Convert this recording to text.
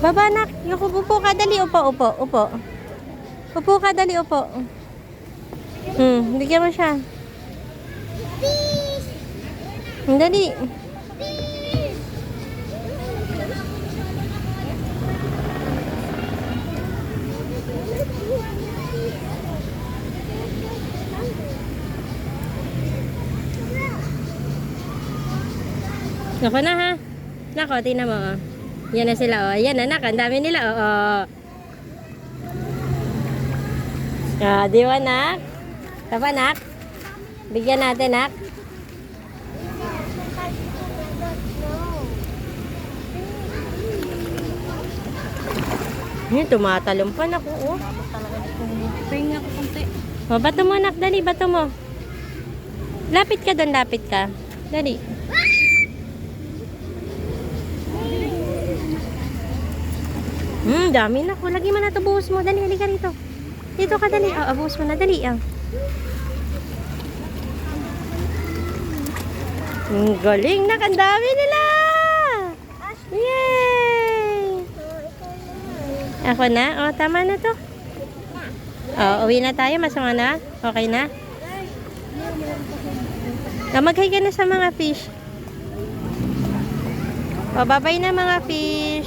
Baba, nak. Yung upo ka, dali. Upo, upo, upo. Upo ka, dali. Upo. Bigyan mo siya. Dali. Nako na ha. Nako, tingnan mo. Oh. Yan na sila. Oh. Yan na, nak. Ang dami nila. Oh. Di ba, nak? Tapa, nak? Bigyan natin, nak. Tumatalong pa, nak. Oh. Pahinga ko konti. Oh, bato mo, nak. Dali, bato mo. Lapit ka doon, lapit ka. Dali. Dami na. Lagi mo na ito. Buhos mo. Dali, halika rito. Dito ka, dali. Buhos mo na. Dali. Galing na. Ang dami nila. Yay! Ako na? Tama na to. Uwi na tayo. Masama na? Okay na? Mag-hi ka na sa mga fish. Bye-bye na mga fish.